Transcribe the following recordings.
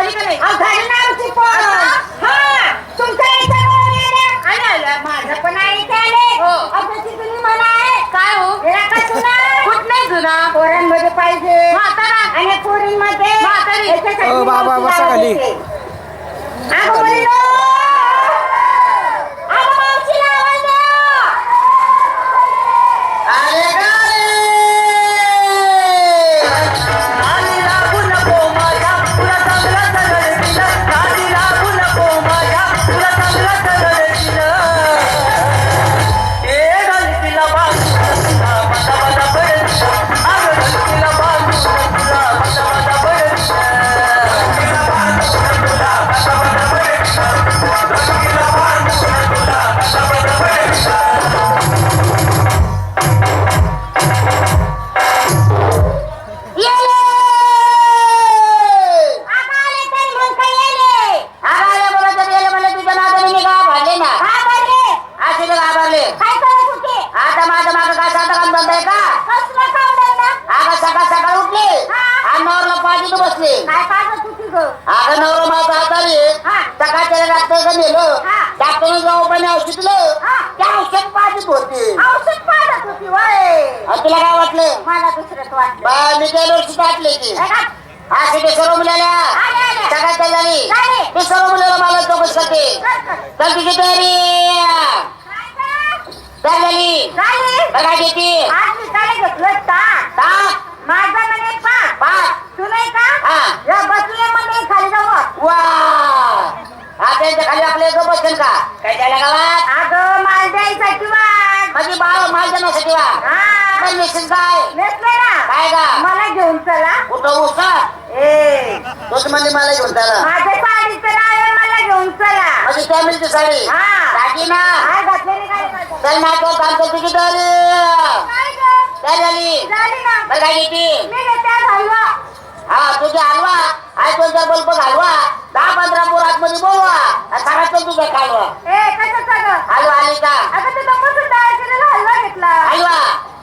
झाली का नाही? झाली ना आमची पण. हा तुमच्या इथे आलं माझं पण आहे इथे आले. हो. त्याची जुनी म्हणा आहे. काय हो? का जुना कुठ नाही जुना? पोरांमध्ये पाहिजे म्हातारा आणि पोरींमध्ये म्हातारी. याच्यासाठी ओ बाबा, मावशी बसा खाली. लावायची. अगं मुलीनो, अगं मावशी लावायला. अरे गारे आली लागू नको माझ्या तुला चांगला कलर दिलं आली लागू नको माझ्या तुला चांगला कलर दिलं ए गलतीला बाजू तुला बटा बटा पडेल अगं गलतीला बाजू तुला बटा बटा पडेल गलतीला बाजू तुला बटा बटा पडेल गलतीला बाजू तुला बटा बटा पडेल तुला काय वाटलं? मला दुसरंच वाटलं. बा मी गेलो वर्षी वाटले की असे ते सर्व मुलाला सगळ्यात झाली ते सर्व मुलाला मला चौकशी करते चल तुझी तयारी झाली बघा घेते आज मी काय घेतलं ताक. माझा म्हणे पाच. तू नाही का? या बसले मध्ये खाली जाऊ. वा त्यांच्या खाली आपले जो बसेल का काय द्यायला गावात अगं माल द्यायसाठी वाट. माझी बाळ माल देण्यासाठी वा हा. मेसेज काय नेसले ना काय का मला घेऊन चला. कुठं उसा ए तोच म्हणजे मला घेऊन त्याला माझ्या साडीचं नाव आहे, मला घेऊन चला. माझी फॅमिलीची साडी हा. साडी ना काय घातलेली काय घातलं? चल नाटक काम करते की तरी काय गं? काय झाली झाली ना. बरं काय घेते मी घेते आज हलवा. हा तुझे हलवा आहे दोन चार बल्ब घालवा 10-15 पोर आतमध्ये बोलवा सगळा चल तुझा कालवा ए कशाचं गं? हलवा आली का अगं ते बसून तयार केलेला हलवा घेतला. हलवा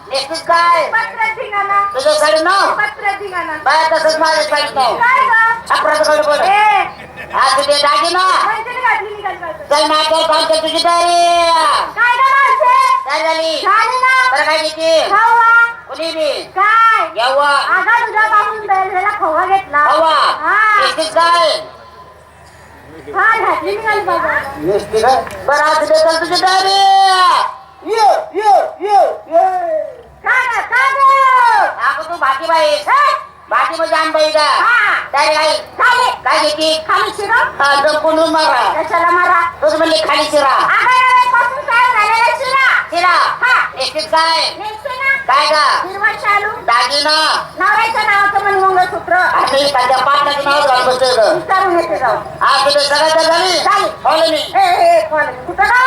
नेक्स्ट काय पत्र धिंगाणा. तुझं साडी नाव पत्र धिंगाणा. बाय तसंच माझं साडी नाव काय गं? छपराचं कडे पड ए हा तुझे दागी ना म्हणजे घातली निघाल पाहिजे. चल नाटक काम कर तुझी तयारी काय गं मावशे? काय झाली झाली ना. बरं काय घेते खवा. कुणी बी काय? येवा अगं तुझ्या बाबून बैलाला खवा घेतला. हवा हा. नेक्स्ट काय हा घातली निघाली बाबा. नेक्स्ट काय बरं आज चल तुझी तयारी ये ये ये ये काय गं? काय गं? अगं तू भाटी बाई भाटी म्हणजे आणबाई का हा. तयारी आई चालेल. काय घेते खाली शिरा. जपून मारा कशाला मारा? तुझं म्हणले खाली शिरा अगं रव्यापासून तयार झालेला शिरा. शिरा हा. नेक्स्ट काय नेसते ना. काय का हिरवा शालू. दागिना नवऱ्याच्या नावाचं म्हणे मंगळसूत्र. आणि एखाद्या पाटलाचं नाव घालून बसलं विचारून येते जाऊ. आज तुझे सगळ्यात झाली झाली. फॉलो मी ए कुठं का?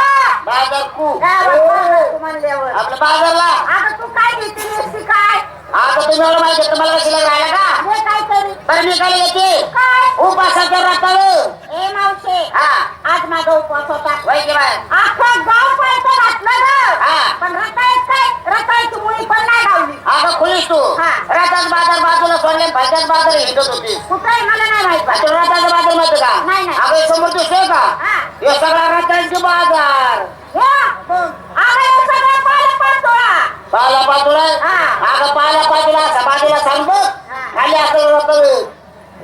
बाजार कू तू म्हणल्यावर. आपलं बाजारला अगं तू काय घेते नेसती काय? आता तुम्ही एवढं माहिती आहे, तुम्हाला कशी राहिला का हे काय तरी. बरं मी काय येते काय? उपासाच्या राहताळ ए मावशे हा आज माझा उपवास होता. वय की बाय अख्खं गाव पायचं घातलं गं. हा. पण रताळ्यात काय रताळ्याची मुळी पण नाही गावली. अगं खुलीस तू हा. राताच बाजार बाजूला सोडले भाज्याच बाजार हिंडत होती कुठं आहे मला नाही माहित. आता राताचा बाजार माहिती का नाही, नाही. अगं समोर दिसतोय का हा. हे सगळा रातांचे बाजार अगं हे सगळं पालपाचोळा. पाला पाचोळा हा. अगं पाला पाचोळा असा बाजूला सांग बघ हा. खाली असं राहतं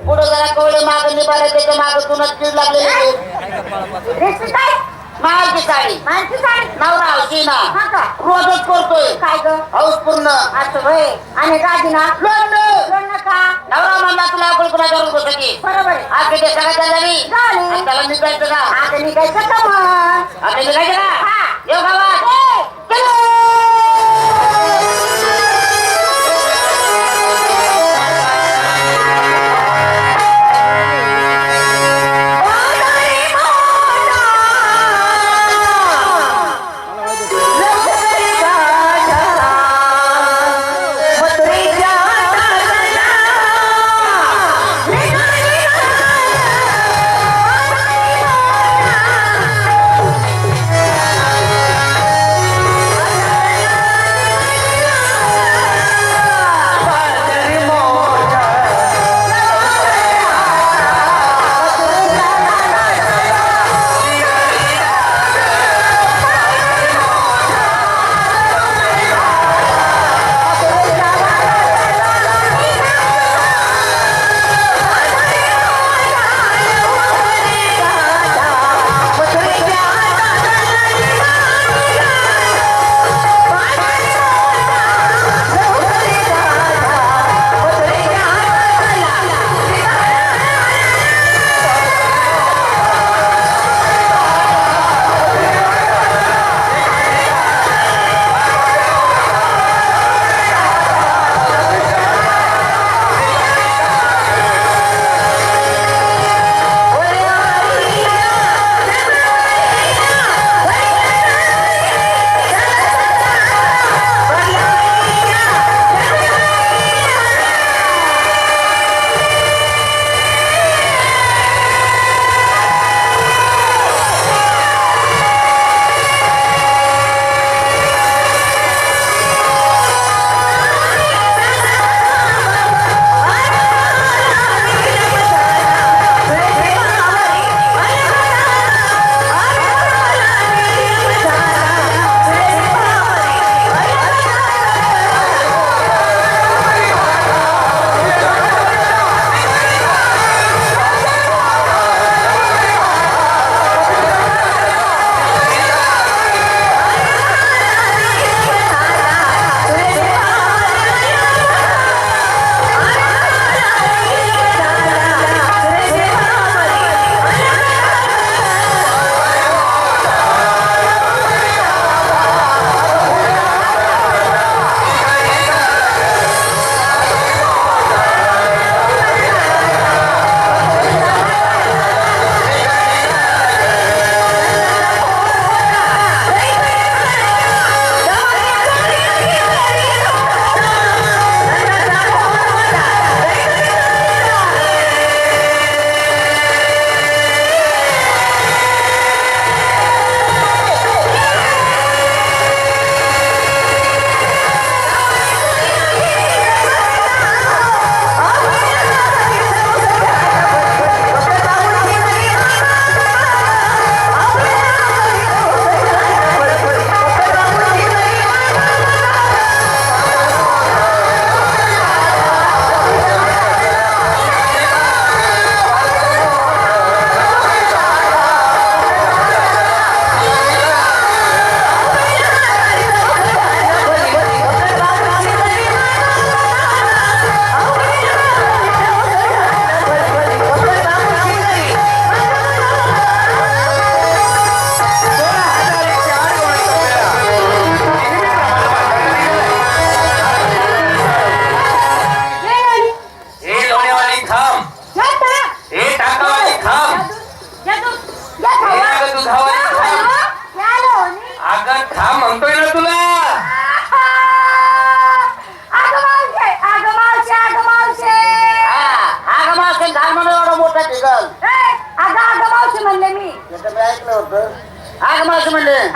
पुढं जरा कवळे माग निभारे त्याच्या माग तुनच कीड लागलेली नेसती काय? महालची साडी माणसी साडी. नवरा हौशी ना हा का? रोजच करतोय काय गं? हौस पूर्ण असं होय. आणि दागिना लोणं का? नवरा म्हणला तुला आपण कुणाच्या रूप होती बरोबर आहे. आज किती सगळ्यात झाली झाली. आणि त्याला निघायचं का आता निघायचं का मग? आता निघायचं का हा. येऊ गावात ए, चल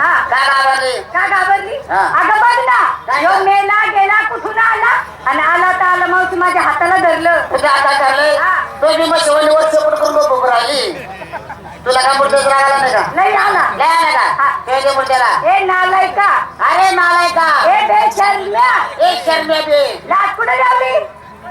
हा. का घाबरली? का घाबरली? हा. अगं बघ ना, काय? ह्यो मेला गेला कुठून आला आणि आला तर आला मावशी माझ्या हाताला धरलं. तुझ्या हातात धरलंय हा. तो मी मग शिवणी वर चपट करून उभं राहिली. तुला काय मुर्देच रागाला नाही का? नाही आला. लय आला का? हा. ते मुर्द्याला ए नालायका, अरे नालायका ए बेशर्म्या, एक शर्म्या बे लाज कुठे ठेवली?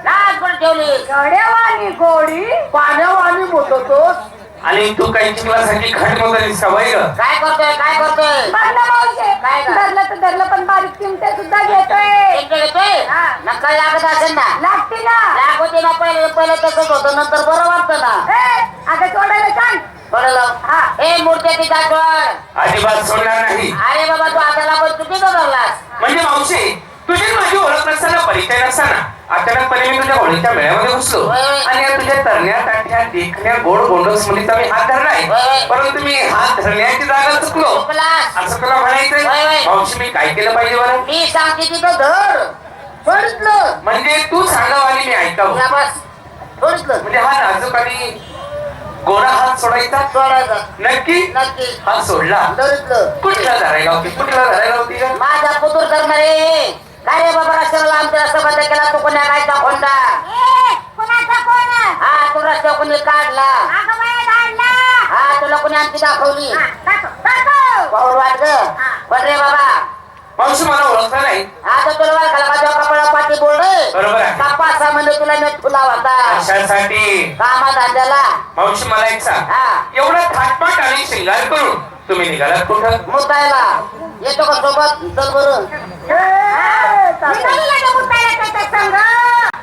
लाज पण ठेवली गड्यावानी गोडी पाण्यावानी मोठवतोस. आणि तू काही चिखलासाठी खट मोदली सवय ग. काय करतोय बघ ना मावशे, काय गं? धरलं तर धरलं पण बारीक चिमटे सुद्धा घेतोय. एकटं घेतोय हा. नका लागत असेल ना. लागते ना. लागते ना पहिलं तसंच होतं नंतर बरं वाटतं ना. ए, अगं सोडायला सांग. थोडं लाव. हा. ए मूर्त्याची दाखवड. अजिबात सोडणार नाही. अरे बाबा तू हाताला पण चुकीचं धरलास. म्हणजे मावशी तुझी माझी ओळख नसताना परिचय नसताना अचानकपणे मी तुझ्या होळीच्या मेळ्यामध्ये घुसलो होय. आणि या तुझ्या तरण्या ताठ्या देखण्या गोड गोंडस मुलीचा मी हात धरलाय. होय. परंतु मी हात धरण्याची जागा चुकलो चुकलास. असं तुला म्हणायचंय. होय, होय. मावशी मी काय केलं पाहिजे बरं? मी सांगते तिथं धर सोडितलं. म्हणजे तू सांगावं आणि मी ऐकावं. या बस सोडितलं. म्हणजे हा नाजूक आणि गोरा हात सोडायचा. सोडायचं नक्की नक्की हात सोडला. धरितलं. कुठला धरायला होती का? माझा पुतूर करणारे काय रे बाबा रस्त्याला आमच्या रस्ता बंद केला तू कोण्या गायचा खोंडा. ए, कुणाचा कोण? हा तू रस्त्यावर कोणी काढला. अगं बाया धाडला. हा तुला कोणी आणखी दाखवली. हा, दाखव, दाखव. पाहून वाट ग हा. पण रे बाबा मावशी मला ओळखलं नाही. आता तुला वाट खाला माझ्या कपडा पाठी बोल रे. बरोबर आहे. तपासा म्हणजे तुला मी फुला होता कशासाठी? कामा धंद्याला. मावशी मला एक सांग, हा एवढा थाटमाट आणि शिंगार करून तुम्ही निघालात कुठं? मुतायला येतो का सोबत चल बरं. निघाली ना गं मुतायला त्याच्या संग.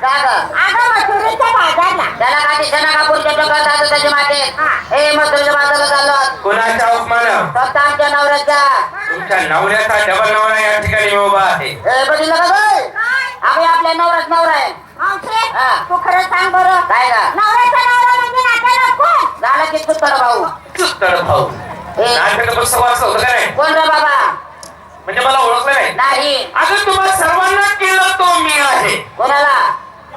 का ग अगं मसुरीच्या बाजारला. त्याला काठी सणा कापूरच्या टोकात जातो त्याच्या मागे. हा. हे मसुरीच्या बाजारला चाललो कोणाच्या अपमान? फक्त आमच्या नवऱ्याच्या. तुमच्या नवऱ्याचा डबल नवरा या ठिकाणी मी उभा आहे. हे बघितलं का गं? काय? अगं आपल्या नवराच नवरा आहे. मावशे, हा. तू खरं सांग बरं. काय का नवऱ्याचा नवरा म्हणजे नात्याला कोण? झालं की चुत्तर भाऊ. चुत्तर भाऊ. हे नाटक पुस्तक वाचलं होतं का नाही? कोण रे बाबा? म्हणजे मला ओळखलं नाही. नाही. अगं तुम्हा सर्वांना केलं तो मी आहे. कोणाला?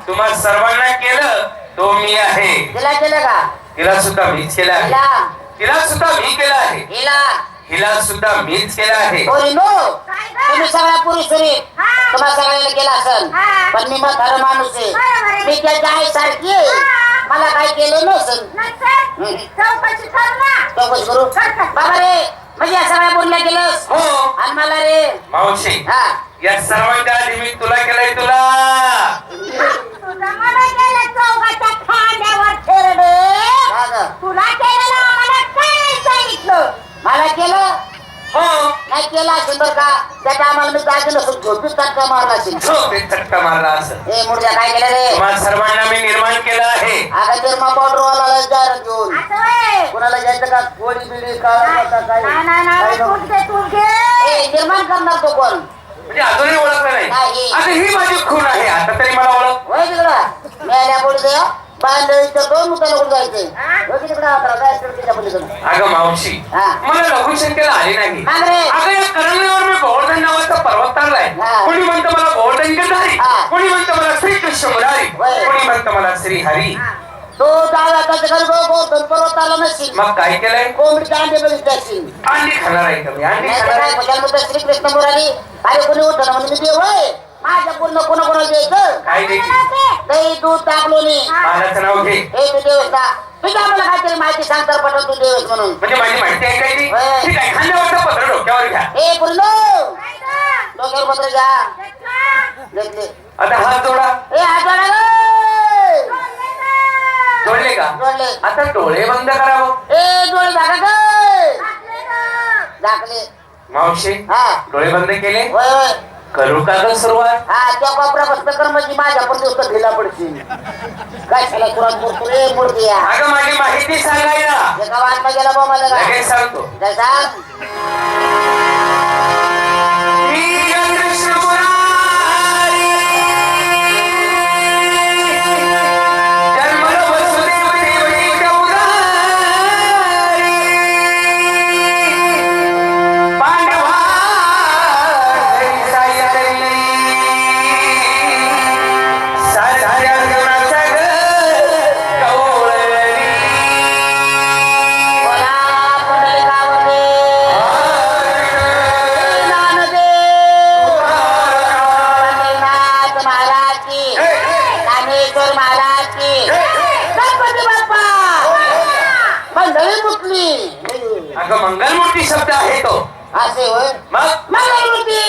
तुम्हा सर्वांना केलं तो मी आहे. तिला केलं का? तिला सुद्धा मीच केलं आहे. हिला तिला सुद्धा मी केलं आहे. हिला हिला सुद्धा मीच केलं आहे. पोरी नो काय गं? तुम्ही सगळ्या पुरुष शरीर हा. तुम्हाला सगळ्याला केला असेल. हा. पण मी मग खरं माणूस बरोबर आहे. आहे. मी त्याच्या आई सारखी आहे. हा. मला काय केलं नसेल. नसेल, चौकशी कर ना. चौकशी करू बाबा रे. म्हणजे या सगळ्या बोलल्या केलंस हो आणि मला रे. मावशी हा या सर्वांच्या आधी मी तुला केलंय. तुला तुझं मला केलं चौकाच्या खांद्यावर खेळडे. का गं? तुला केलेलं आम्हाला काय नाही सांगितलं. मला केलं हो नाही केलं असेल बरं का. त्याच्या आम्हाला मी काय केलं असेल झोपीत चटका मारला असेल. झोपेत चटका मारला असं. हे मुर्द्या काय केलं रे? तुम्हा सर्वांना मी निर्माण केलं आहे. आता निर्मा पावडर वाला जायला घेऊन असं होय. कोणाला घ्यायचं का? गोळी बिडी का काय नाही, नाही, नाही, तूच घे, तूच घे. ए, निर्माण करणार तो कोण? म्हणजे अजूनही ओळखलं नाही. नाही. आता ही माझी खून आहे. आता तरी मला ओळख. होय तिकडं मेल्या बोलू दे बांधळीचं दोन मुताला कुठं जायचंय. होय तिकडं आता जायचं तिच्या पलीकडं. अगं मावशी हा. मला लघुशंकेला आली नाही. का रे? अगं या करंगळीवर मी गोवर्धन नावाचा पर्वत तारलाय. हा. कोणी म्हणतं मला गोवर्धन गिरधारी, हा. कोणी म्हणतं मला श्रीकृष्ण मुरारी, होय. कोणी म्हणतं मला श्री हरी. तो डाव्या त्याच्या घरी गो पर्वत आला नसतील. मग काय केलंय? कोंबडीचे अंडे बघितले असतील. अंडी खाणार आहे का मी? अंडी नाही तर खाणार काय आहे. भजन म्हणतात श्रीकृष्ण मुरारी. अरे कोणी उठलं म्हणजे मी देव होय. माझ्या पूर्ण कोणाकोणाला द्यायचं. काय देखील दही दूध टाकलो मी. बाळाचं नाव घे. हे तू देवस का? तुझ्या आम्हाला काहीतरी माहिती सांग तर पटल तू देवस म्हणून. म्हणजे माझी माहिती आहे काय ती? होय. ठीक आहे, खांद्यावरचं पत्र डोक्यावर घ्या. ए पुरलो काय गं? डोक्यावर पत्र घ्या. घेतलं. घेतले. आता हात जोडा. ए हात जोडा गं. जोडले गं. जोडले का? जोडले. आता डोळे बंद करावं. ए डोळे झाका गं. घातले गं. झाकले. मावशी हा डोळे बंद केले. होय होय. करू का ग सुरुवात? हा त्या कोपरा बसलं कर म्हणजे माझ्या पण दिवस ढिला पडशील. काय त्याला सुरात बोलतो रे मूर्ती या. अगं माझी माहिती सांगायला एका वाटला गेला बा मला का? लगेच सांगतो. काय सांग? मी कृष्ण मुरारी, जन्मलो वसुदेव देवकीच्या उदरी, पांडवा घरी सायरली, साऱ्या जगाचा ग कवळली. बोला पुंडलिकावरती. मंडळी कुठली अगं मंगलमूर्ती शब्द आहे तो. असे होय मग मंगळमूर्ती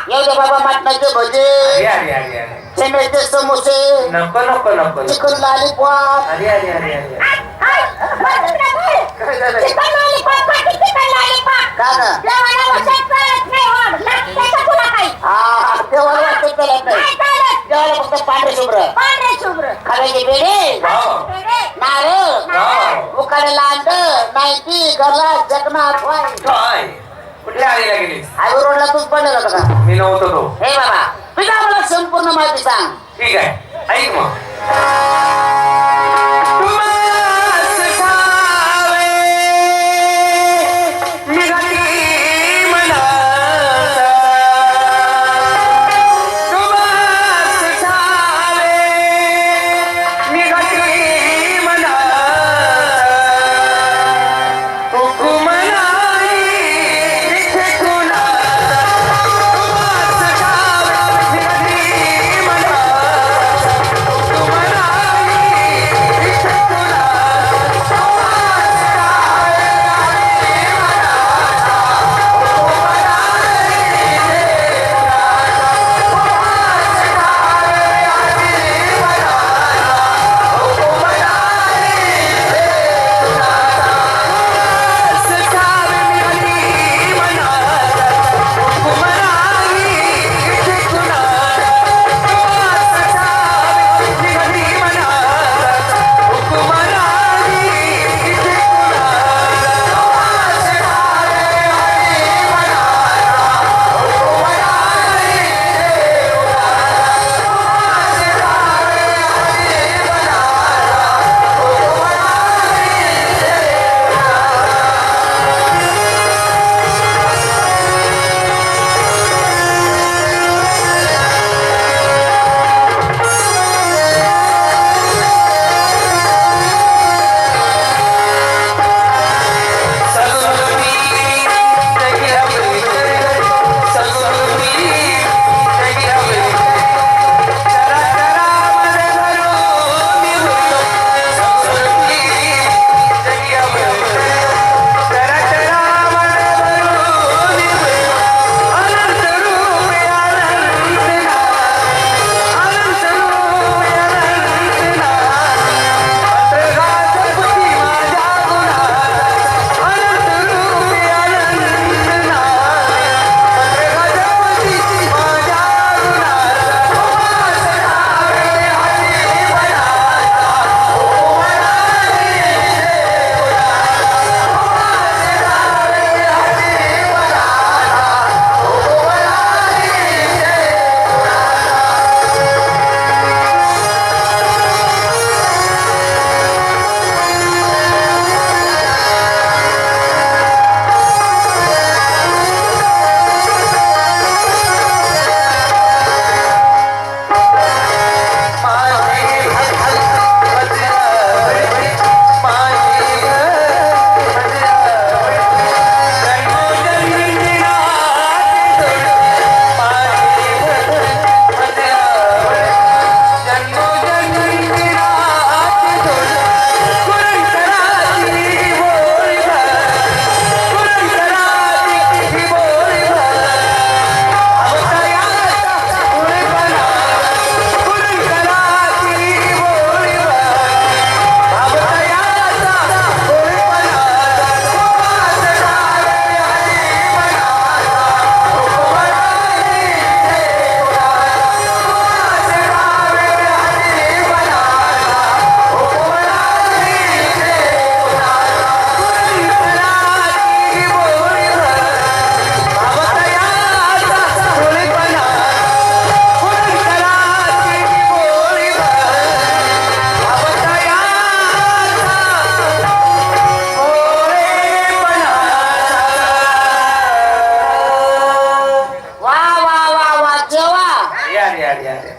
येऊ दे बाबा मटणाचे भजे अरे अरे अरे अरे चेन्नईचे समोसे नको नको नको चिकन लॉलीपॉप अरे अरे अरे अरे काय झालं? चिकन लॉलीपॉप चिकन लॉलीपॉप का ना देवाला वचन करत नाही हो. लागते तुला काही हा देवाला वाटत चालत नाही नाही चालत. देवाला फक्त पांढरे शुभ्र पांढरे शुभ्र खाण्याचे पेढे वाव. नारळ वाव. उकाडेला अंड नाईटी गला जगना काय कुठल्या आळीला गेलीस? हायवे रोडला तूच पडलेला होता का मी नव्हतो तो. हे बाबा तुझ्या मला संपूर्ण माहिती सांग ठीक आहे ऐक मग. तुम्हास ठावे निघाली मनाचा. तुम्हास ठावे निघाली मनाचा. हुकुम नाही इथे तुला. तुम्हास ठावे निघाली मनाचा. हुकुम नाही इथे तुला.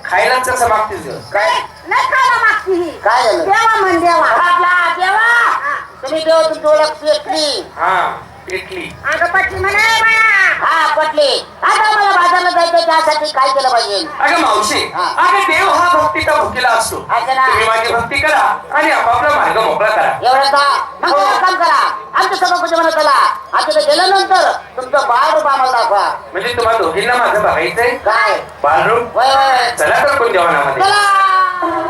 खायलाच कसं मागतेस ग? काय नाही खायला मागती ही. काय झालं देवा म्हण देवा. आपला देवा तुम्ही देव तुमची ओळख पेटली हा पेटली. अगं पटली म्हणे बाया. हा पटली आता मला बाजारला देवाला जायचं त्यासाठी काय केलं पाहिजे? अगं मावशी, अगं देव हा भक्तीचा भुकेला असतो. अच्छा ना. तुम्ही माझी भक्ती करा आणि आपापला मार्ग मोकळा करा. एवढं का? मग एक काम करा, आमच्या सभापती म्हणत चला आता गेल्यानंतर तुमचं बाळरूप आम्हाला दाखवा. म्हणजे तुम्हाला दोघींना माझं बघायचंय काय बालरूप? वय वय चला तर कोण जेवणामध्ये. चला